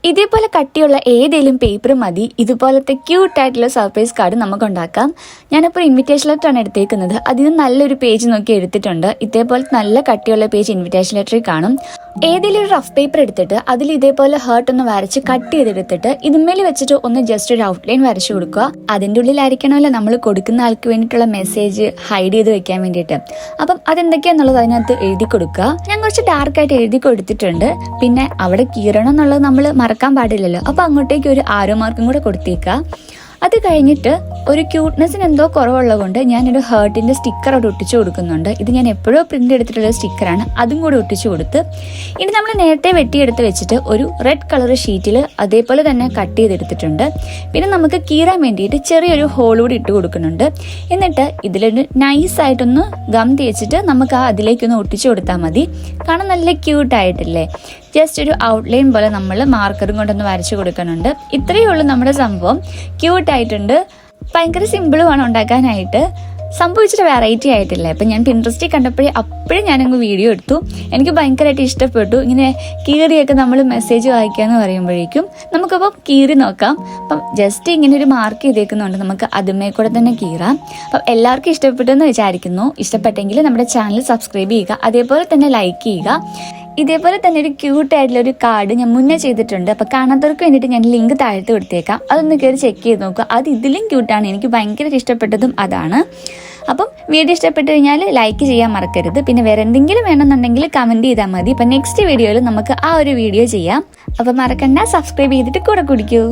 ഇതേപോലെ കട്ടിയുള്ള ഏതെങ്കിലും പേപ്പർ മതി ഇതുപോലത്തെ ക്യൂട്ടായിട്ടുള്ള സർപ്രൈസ് കാർഡ് നമുക്ക് ഉണ്ടാക്കാം. ഞാനിപ്പോൾ ഇൻവിറ്റേഷൻ ലെറ്റർ ആണ് എടുത്തേക്കുന്നത്. അതിന് നല്ലൊരു പേജ് നോക്കി എടുത്തിട്ടുണ്ട്. ഇതേപോലെ നല്ല കട്ടിയുള്ള പേജ് ഇൻവിറ്റേഷൻ ലെറ്ററിൽ കാണും. ഏതെങ്കിലും ഒരു റഫ് പേപ്പർ എടുത്തിട്ട് അതിൽ ഇതേപോലെ ഹേർട്ട് ഒന്ന് വരച്ച് കട്ട് ചെയ്തെടുത്തിട്ട് ഇതുമേൽ വെച്ചിട്ട് ഒന്ന് ജസ്റ്റ് ഒരു ഔട്ട്ലൈൻ വരച്ചു കൊടുക്കുക. അതിൻ്റെ ഉള്ളിലായിരിക്കണമല്ലോ നമ്മൾ കൊടുക്കുന്ന ആൾക്ക് വേണ്ടിയിട്ടുള്ള മെസ്സേജ് ഹൈഡ് ചെയ്ത് വെക്കാൻ വേണ്ടിയിട്ട്. അപ്പം അതെന്തൊക്കെയാന്നുള്ളത് അതിനകത്ത് എഴുതി കൊടുക്കുക. ഞാൻ കുറച്ച് ഡാർക്കായിട്ട് എഴുതി കൊടുത്തിട്ടുണ്ട്. പിന്നെ അവിടെ കീറണം എന്നുള്ളത് നമ്മൾ മറക്കാൻ പാടില്ലല്ലോ. അപ്പോൾ അങ്ങോട്ടേക്ക് ഒരു ആരോ മാർക്കും കൂടെ കൊടുത്തേക്കുക. അത് കഴിഞ്ഞിട്ട് ഒരു ക്യൂട്ട്നെസ്സിന് എന്തോ കുറവുള്ളത് കൊണ്ട് ഞാനൊരു ഹേർട്ടിൻ്റെ സ്റ്റിക്കർ അവിടെ ഒട്ടിച്ചു കൊടുക്കുന്നുണ്ട്. ഇത് ഞാൻ എപ്പോഴോ പ്രിൻ്റ് എടുത്തിട്ടുള്ള സ്റ്റിക്കറാണ്. അതും കൂടി ഒട്ടിച്ചു കൊടുത്ത് ഇനി നമ്മൾ നേരത്തെ വെട്ടിയെടുത്ത് വെച്ചിട്ട് ഒരു റെഡ് കളർ ഷീറ്റിൽ അതേപോലെ തന്നെ കട്ട് ചെയ്തെടുത്തിട്ടുണ്ട്. പിന്നെ നമുക്ക് കീറാൻ വേണ്ടിയിട്ട് ചെറിയൊരു ഹോൾ കൂടി ഇട്ട് കൊടുക്കുന്നുണ്ട്. എന്നിട്ട് ഇതിലൊരു നൈസായിട്ടൊന്ന് ഗം തേച്ചിട്ട് നമുക്ക് അതിലേക്കൊന്ന് ഒട്ടിച്ചു കൊടുത്താൽ മതി. കാണാൻ നല്ല ക്യൂട്ടായിട്ടില്ലേ? ജസ്റ്റ് ഒരു ഔട്ട്ലൈൻ പോലെ നമ്മൾ മാർക്കറും കൊണ്ടൊന്ന് വരച്ചു കൊടുക്കുന്നുണ്ട്. ഇത്രയേ ഉള്ളൂ നമ്മുടെ സംഭവം. ക്യൂട്ടായിട്ടുണ്ട്. ഭയങ്കര സിമ്പിളുമാണ് ഉണ്ടാക്കാനായിട്ട്. സംഭവിച്ചിട്ട് വെറൈറ്റി ആയിട്ടില്ലേ? അപ്പം ഞാൻ പിൻട്രസ്റ്റിൽ കണ്ടപ്പോഴേ അപ്പോഴും ഞാനങ്ങ് വീഡിയോ എടുത്തു. എനിക്ക് ഭയങ്കരമായിട്ട് ഇഷ്ടപ്പെട്ടു. ഇങ്ങനെ കീറിയൊക്കെ നമ്മൾ മെസ്സേജ് വായിക്കാമെന്ന് പറയുമ്പോഴേക്കും നമുക്കപ്പോൾ കീറി നോക്കാം. അപ്പം ജസ്റ്റ് ഇങ്ങനെ ഒരു മാർക്ക് ചെയ്തേക്കുന്നുണ്ട്. നമുക്ക് അതുമേ കൂടെ തന്നെ കീറാം. അപ്പം എല്ലാവർക്കും ഇഷ്ടപ്പെട്ടെന്ന് വിചാരിക്കുന്നു. ഇഷ്ടപ്പെട്ടെങ്കിൽ നമ്മുടെ ചാനൽ സബ്സ്ക്രൈബ് ചെയ്യുക. അതേപോലെ തന്നെ ലൈക്ക് ചെയ്യുക. ഇതേപോലെ തന്നെ ഒരു ക്യൂട്ടായിട്ടുള്ള ഒരു കാർഡ് ഞാൻ മുന്നേ ചെയ്തിട്ടുണ്ട്. അപ്പോൾ കാണാത്തവർക്ക് വേണ്ടിയിട്ട് ഞാൻ ലിങ്ക് താഴത്ത് കൊടുത്തേക്കാം. അതൊന്ന് കയറി ചെക്ക് ചെയ്ത് നോക്കുക. അത് ഇതിലും ക്യൂട്ടാണ്. എനിക്ക് ഭയങ്കര ഇഷ്ടപ്പെട്ടതും അതാണ്. അപ്പം വീഡിയോ ഇഷ്ടപ്പെട്ട് കഴിഞ്ഞാൽ ലൈക്ക് ചെയ്യാൻ മറക്കരുത്. പിന്നെ വേറെ എന്തെങ്കിലും വേണമെന്നുണ്ടെങ്കിൽ കമൻറ്റ് ചെയ്താൽ മതി. അപ്പം നെക്സ്റ്റ് വീഡിയോയിൽ നമുക്ക് ആ ഒരു വീഡിയോ ചെയ്യാം. അപ്പം മറക്കണ്ട, സബ്സ്ക്രൈബ് ചെയ്തിട്ട് കൂടെ കുടിക്കൂ.